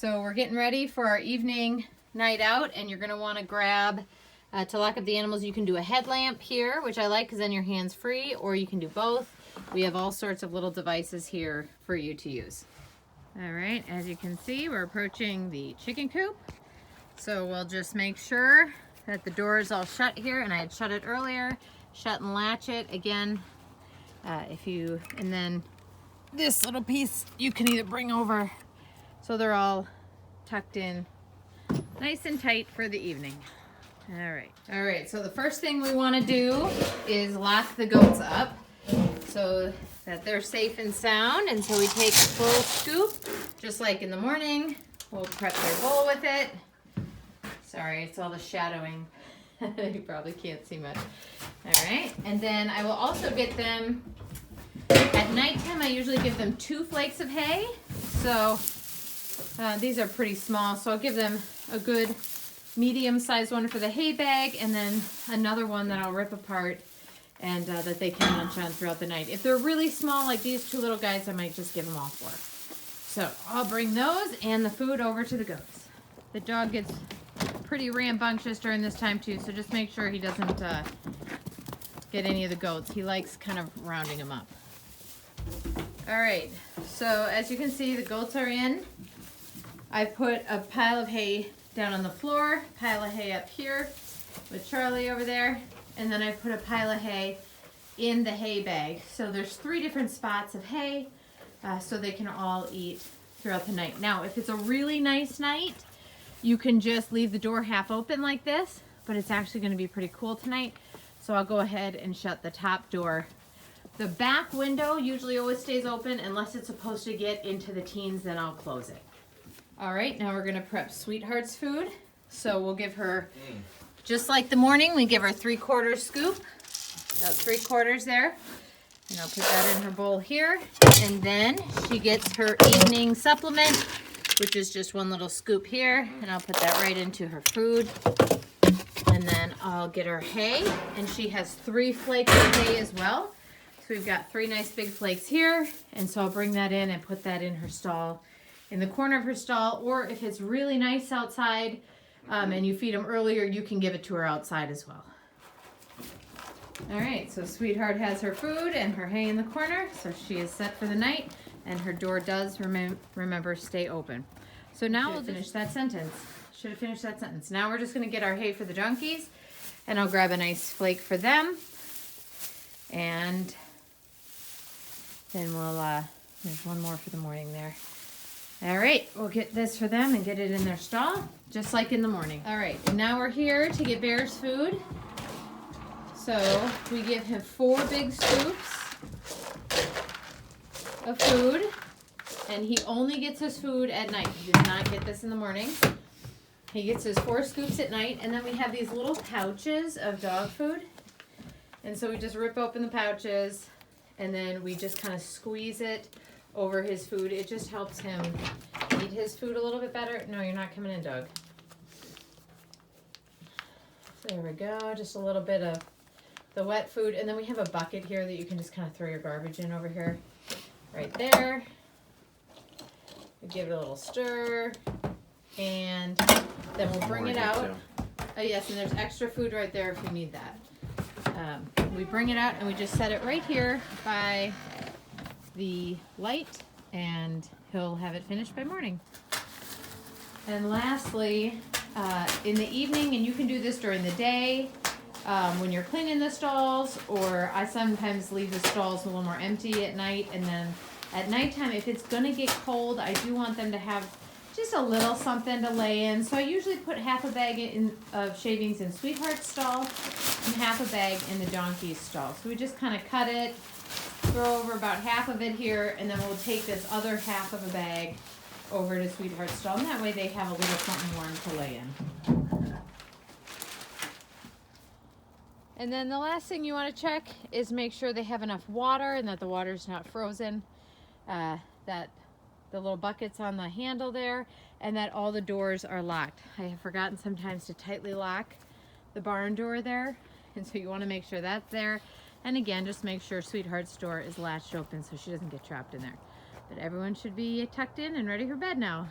So we're getting ready for our evening night out, and you're going to want to grab, to lock up the animals, you can do a headlamp here, which I like because then your hand's free, or you can do both. We have all sorts of little devices here for you to use. All right, as you can see, we're approaching the chicken coop. So we'll just make sure that the door is all shut here, and I had shut it earlier. Shut and latch it again. And then this little piece you can either bring over so they're all tucked in nice and tight for the evening. All right, so the first thing we want to do is lock the goats up so that they're safe and sound. And so we take a full scoop, just like in the morning. We'll prep their bowl with it. Sorry, it's all the shadowing. You probably can't see much. All right, and then I will also get them, at nighttime I usually give them 2 flakes of hay. So these are pretty small, so I'll give them a good medium-sized one for the hay bag, and then another one that I'll rip apart and that they can munch on throughout the night. If they're really small, like these 2 little guys, I might just give them all 4. So I'll bring those and the food over to the goats. The dog gets pretty rambunctious during this time too, so just make sure he doesn't get any of the goats. He likes kind of rounding them up. All right, so as you can see, the goats are in. I put a pile of hay down on the floor, pile of hay up here with Charlie over there, and then I put a pile of hay in the hay bag. So there's 3 different spots of hay, so they can all eat throughout the night. Now, if it's a really nice night, you can just leave the door half open like this, but it's actually going to be pretty cool tonight, so I'll go ahead and shut the top door. The back window usually always stays open unless it's supposed to get into the teens, then I'll close it. All right, now we're going to prep Sweetheart's food. So we'll give her, just like the morning, we give her 3/4 scoop, about 3/4 there. And I'll put that in her bowl here. And then she gets her evening supplement, which is just 1 little scoop here, and I'll put that right into her food. And then I'll get her hay, and she has 3 flakes of hay as well. So we've got 3 nice big flakes here, and so I'll bring that in and put that in her stall, in the corner of her stall, or if it's really nice outside and you feed them earlier, you can give it to her outside as well. All right, so Sweetheart has her food and her hay in the corner, so she is set for the night. And her door does, remember, stay open. So now we'll finish that sentence. Should have finished that sentence. Now we're just going to get our hay for the donkeys, and I'll grab a nice flake for them. And then we'll, there's 1 more for the morning there. All right, we'll get this for them and get it in their stall, just like in the morning. All right, and now we're here to get Bear's food. So we give him 4 big scoops of food, and he only gets his food at night. He does not get this in the morning. He gets his 4 scoops at night, and then we have these little pouches of dog food, and so we just rip open the pouches, and then we just kind of squeeze it over his food. It just helps him eat his food a little bit better. No, you're not coming in, Doug. There we go, just a little bit of the wet food, and then we have a bucket here that you can just kind of throw your garbage in over here. Right there. We give it a little stir, and then we'll bring it out. Oh yes, and there's extra food right there if you need that. We bring it out and we just set it right here by the light, and he'll have it finished by morning. And lastly, in the evening, and you can do this during the day, when you're cleaning the stalls, or I sometimes leave the stalls a little more empty at night, and then at nighttime, if it's going to get cold, I do want them to have just a little something to lay in. So I usually put half a bag of shavings in Sweetheart's stall and half a bag in the donkey's stall. So we just kind of cut it, throw over about half of it here, and then we'll take this other half of a bag over to Sweetheart's stall, and that way they have a little something warm to lay in. And then the last thing you want to check is make sure they have enough water and that the water's not frozen, that the little bucket's on the handle there, and that all the doors are locked. I have forgotten sometimes to tightly lock the barn door there, and so you want to make sure that's there. And again, just make sure Sweetheart's door is latched open so she doesn't get trapped in there. But everyone should be tucked in and ready for bed now.